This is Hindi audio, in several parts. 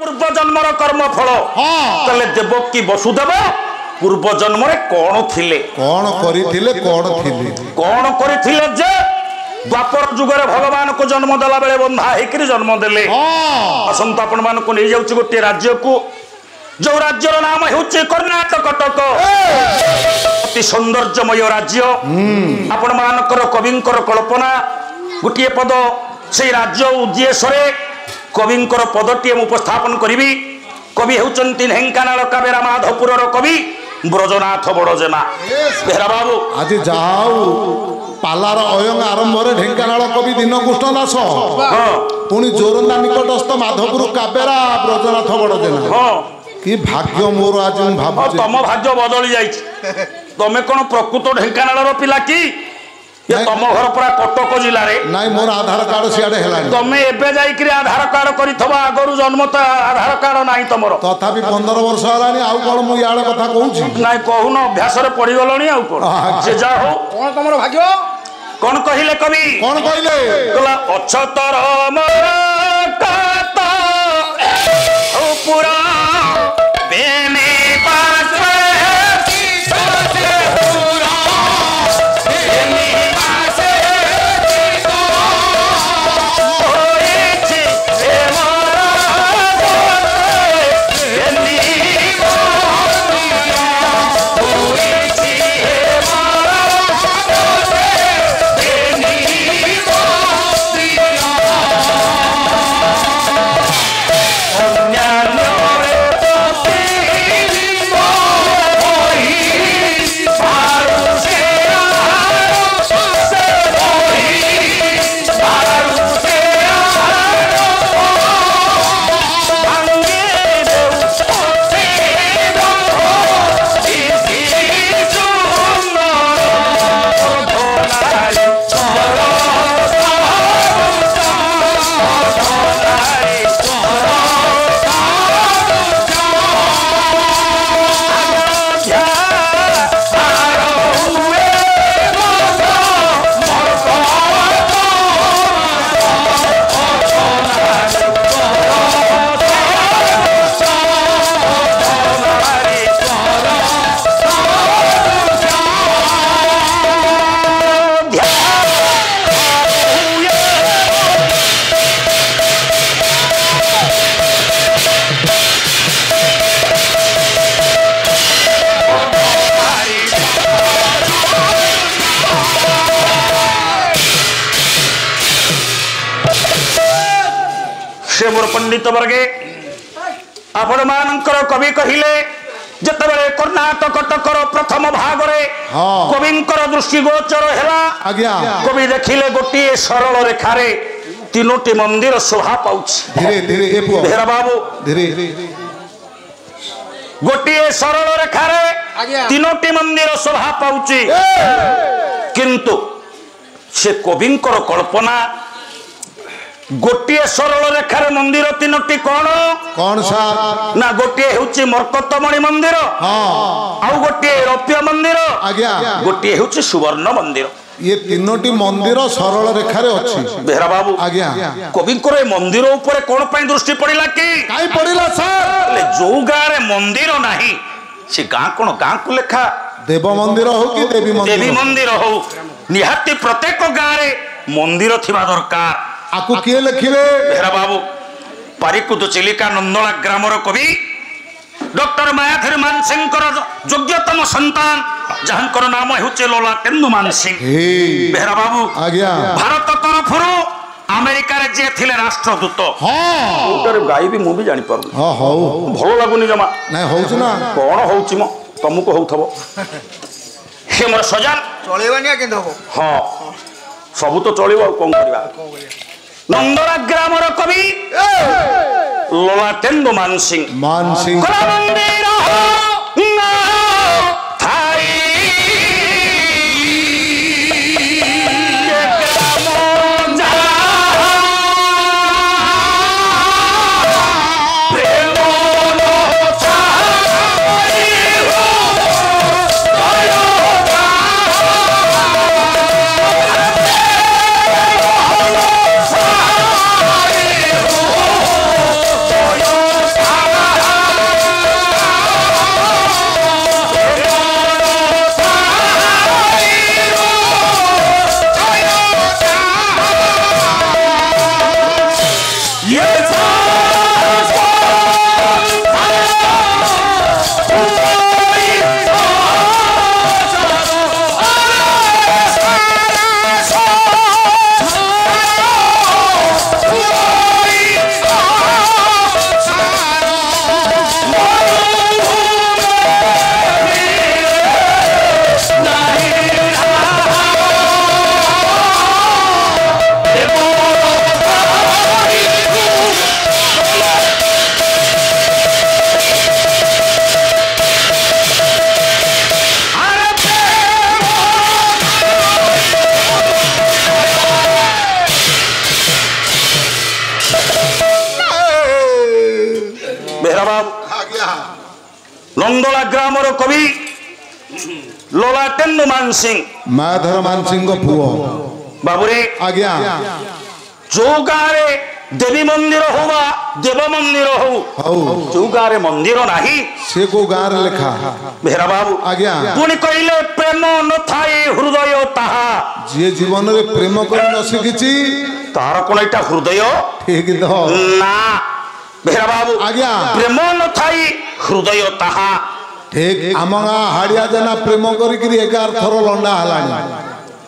पूर्व जन्मर कर्म फल तले देवकी वसुदेव पूर्व जन्म रे कौन थिले कौन करिथिले जे द्वापर जुगर भगवान को जन्म देला बेले बंधा हेकरी जन्म देले असंत आपण मान को नहीं जाउची गोटे राज्य को जो राज्यर नाम हेउची कर्णाटक कटक अति सौंदर्यमय राज्य आपण मानकर कविंकर कल्पना गोटे पद से राज्य उद्देश्य रे कविंकर पदटी उपस्थापन करी कवि हेउचंती ढेंकानाल कावेरा माधवपुर कवि ब्रजनाथ बड़जेना बेहरा बाबू आज जाऊ पालार अयंग आरंभ रे ढेंकानाल कवि दीनकृष्ण दास पुणी जोरंदा निकटस्थ माधवपुर कावेरा ब्रजनाथ बड़जेना कि भाग्य मोर आज भाव तुम भाग्य बदली जाइए तमें कौन प्रकृत ढेंकानाल पिला कि तुम घर पूरा कटक जिले में नाई मोर आधार कार्ड सियाडे हेलानी तमे एबे जाइकरी आधार कार्ड करिथबा आगरु जन्म त आधार कार्ड नाही तमरो तथापि 15 वर्ष हलानी आउ कोन मु याडे कथा कहूची नाही कहून अभ्यास रे पड़ी गलनी आउ कोन से जा हो कोन तमरो भाग्य कोन कहिले कवि कोन कहिले कला अछतर मोर काता ओ पूरा बेने पास मोर पंडित वर्गे आपण मानकर कवि कहिले जतबेले कर्णाटक कटकर प्रथम भाग रे कविंकर दृष्टि गोचर हैला आज्ञा कवि देखिले गोटी सरल रेखा रे तीनोटी मंदिर शोभा पाउछि धीरे धीरे ए पुओ भेरा बाबू धीरे गोटी सरल रेखा रे तीनोटी मंदिर शोभा पाउछि किंतु से कविंकर कल्पना गोटे सरल रेखार मंदिर तीनोटी कौन सा ना गोटे हेउची मरकतमणि मंदिर आउ गोटे रौप्य मंदिर गोटे हेउची सुवर्ण मंदिर ये तीनोटी मंदिर सरल रेखार अछि बेहरा बाबू आज्ञा कविंकर ए मंदिर ऊपर कोन पई दृष्टि पड़िला कि काई पड़िला सर ले जो गाँ रे मंदिर नाही से गाँ कोन गाँ को लेखा देव मंदिर हो कि देवी मंदिर हो निहाती प्रत्येक गाँ रे मंदिर थिबा दरकार आकु किए लिखिबे बेहरा बाबू पारिकुद चिलिका नंदला ग्रामर कवि डॉक्टर मायाधर मानसिंह योग्यतम संतान जहांकर नाम हेउचे ललाटेन्दु मानसिंह बेहरा बाबू आज्ञा भारत तरफ अमेरिका रे जे थिले राष्ट्रदूत उटर गाई भी मु भी जानि पारु हो भलो लागुनी जमा नै होउछ ना कोन होउची म तुमको होउथबो हे मोर सजान चलेबानिया केन हबो हां सब तो चलिबो कोन करबा नंदरा ग्रामर कवि ललाटेन्दु मानसिंह मंदिर ବେହେରା ବାବୁ ଆଜ୍ଞା ନନ୍ଦଳା ଗ୍ରାମର କବି ଲଲାଟେନ୍ଦୁ ମାନସିଂ ମାଧର ମାନସିଂଙ୍କ ପୁଅ ବାବୁରେ ଆଜ୍ଞା ଯୋଉ ଗାଁରେ ଦେବୀ ମନ୍ଦିର ହଉ ବା ଦେବ ମନ୍ଦିର ହଉ ହଉ ଯୋଉ ଗାଁରେ ମନ୍ଦିର ନାହିଁ ସେ କୋଉ ଗାଁରେ ଲେଖା ବେହେରା ବାବୁ ଆଜ୍ଞା ପୁଣି କହିଲେ ପ୍ରେମ ନଥାଏ ହୃଦୟ ତାହା ଯିଏ ଜୀବନରେ ପ୍ରେମ କରି ନ ଶିଖିଛି ତାର କଣ ଏଇଟା ହୃଦୟ ଠିକ ତ ନା ବେହେରା ବାବୁ ଆଜ୍ଞା ପ୍ରେମ ନଥାଇ ହୃଦୟ ତାହା ଠିକ ଆମ ଗାଁ ହାଡିଆ ଜେନା ପ୍ରେମ କରିକିରି 11 ଥର ଲଣ୍ଡା ହେଲାଣି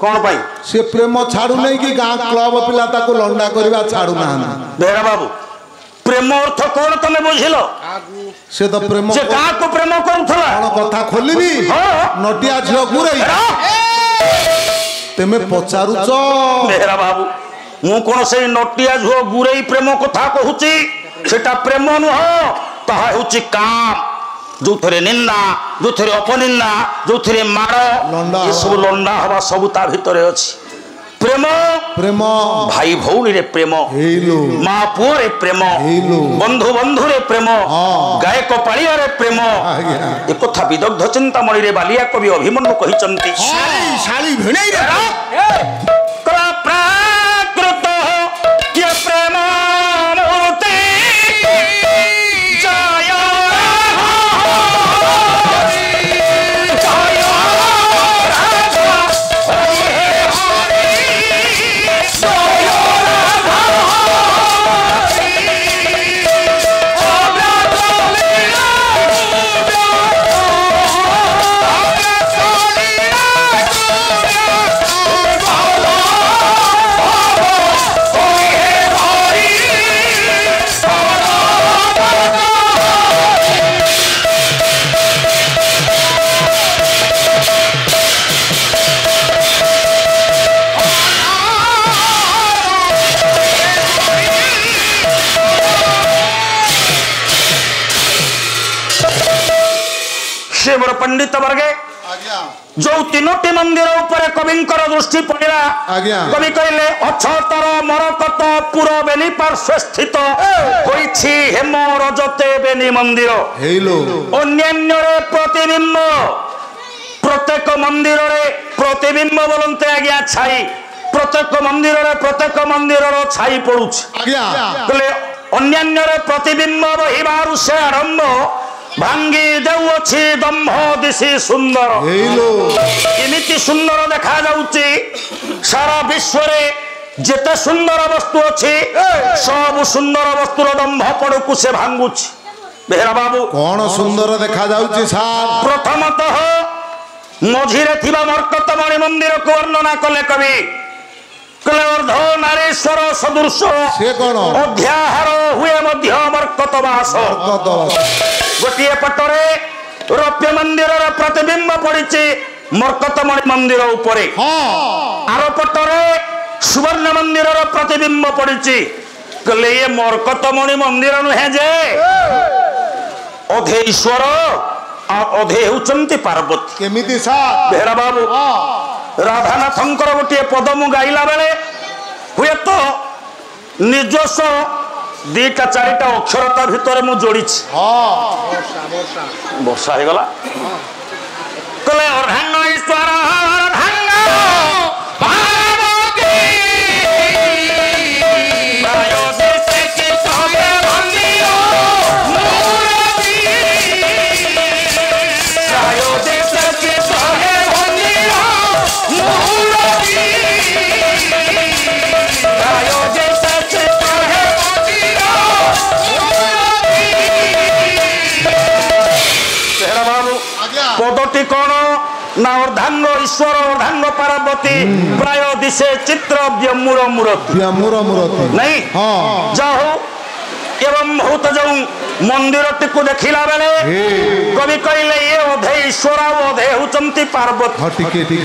କଣ ପାଇଁ ସେ ପ୍ରେମ ଛାଡୁ ନାହିଁ କି ଗାଁ କ୍ଲବ ପିଲା ତାକୁ ଲଣ୍ଡା କରିବା ଛାଡୁ ନାହାନ୍ତି ବେହେରା ବାବୁ ପ୍ରେମ ଅର୍ଥ କଣ ତମେ ବୁଝିଲ ସେ ତ ପ୍ରେମ ସେ କାହାକୁ ପ୍ରେମ କରୁଥିଲା କଣ କଥା ଖୋଲିବି ନଟିଆ ଝିଅ ଗୁରେଇ ତେମେ ପଚାରୁଛ ବେହେରା ବାବୁ ମୁଁ କଣ ସେଇ ନଟିଆ ଝିଅ ଗୁରେଇ ପ୍ରେମ କଥା କହୁଛି ସେଟା ପ୍ରେମ ନୁହଁ ତାହା ହେଉଛି କାମ ଯୋଉଥିରେ ନିନ୍ଦା ଯୋଉଥିରେ ଅପନିନ୍ଦା ଯୋଉଥିରେ ମାଡ଼ ଏସବୁ ଲଣ୍ଡା ହବା ସବୁ ତା ଭିତରେ ଅଛି ପ୍ରେମ ପ୍ରେମ ଭାଇ ଭଉଣୀରେ ପ୍ରେମ ମା ପୁଅରେ ପ୍ରେମ ବନ୍ଧୁ ବନ୍ଧୁରେ ପ୍ରେମ ଗାୟକ ପାଳିଆରେ ପ୍ରେମ ଏକଥା ବିଦଗ୍ଧ ଚିନ୍ତାମଣିରେ ବାଲିଆ କବି ଅଭିମନ୍ୟୁ କହିଛନ୍ତି ପ୍ରାକୃତ କିଏ ପ୍ରେମ ମୂର୍ତ୍ତି ମୋର पंडित वर्गे जो तीनोटी मंदिर ऊपर कविंकर दृष्टि पड़ा कवि कहले अछतर मरकत पुर बेली पार्श्व स्थित होइछि हेम रजते बेनी मंदिर अन्यान्य प्रतिबिंब प्रत्येक मंदिर रे प्रतिबिंब बोलते आज्ञा छाई प्रत्येक मंदिर रो छाई पड़ुछि कहले अन्यान्य प्रतिबिंब बहिबारु से आरंभ भांगी देउछि दम्भ दिशि सुंदर एमिति सुंदर देखा जाउछि सारा विश्व रे जेते सुंदर वस्तु अछि सब सुंदर वस्तुर दम्भ पड़कु से भांगुछि बेहरा बाबू कोन सुंदर देखा जाउछि सार प्रथमतः मझिरे थिबा मर्कतमणि मंदिर को वर्णना कले कवि कले अर्ध नारेश्वर सदृश से कोन अध्याहार हुए मध्य मर्कतवास गोटे पटरे रौप्य मंदिर प्रतिबिंब पड़ी मर्कतमणि मंदिर उपरे आर पटरे सुवर्ण मंदिर प्रतिबिंब पड़ी कहले ये मर्कतमणि मंदिर नुहे जे अधे ईश्वर अधे होचंती पार्वती केमिति सा बेहरा बाबू राधानाथंकर गोटे पद मु गाइला बेले हुए तो निजस्व दीटा चारिटा अक्षरता भितर मु जोड़ी वर्षा हो गला कले अर्धांग ईश्वर अर्धांग पार्वती प्रायोदेशे की तबे मंदिर मूर्ति प्रायोदेशे की तबे मंदिर मूर्ति प्रायोदेशे की तबे पदटी कौन ना अर्धांग ईश्वर अर्धांग पार्वती प्राय दिशे चित्र व्यमूर मूर्ति नहीं जाओ एवं बहुत जो मंदिर टी देखला बेले कवि कहले ये अधे ईश्वर अधे होचंती पार्वती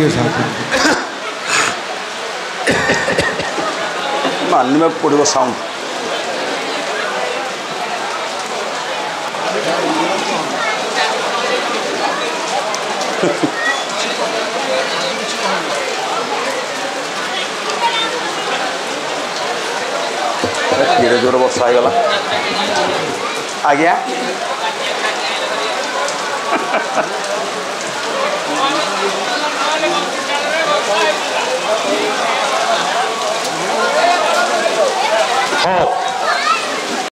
मानने पड़ो साउंड धीरे जोर वर्षा हो गला आज्ञा हो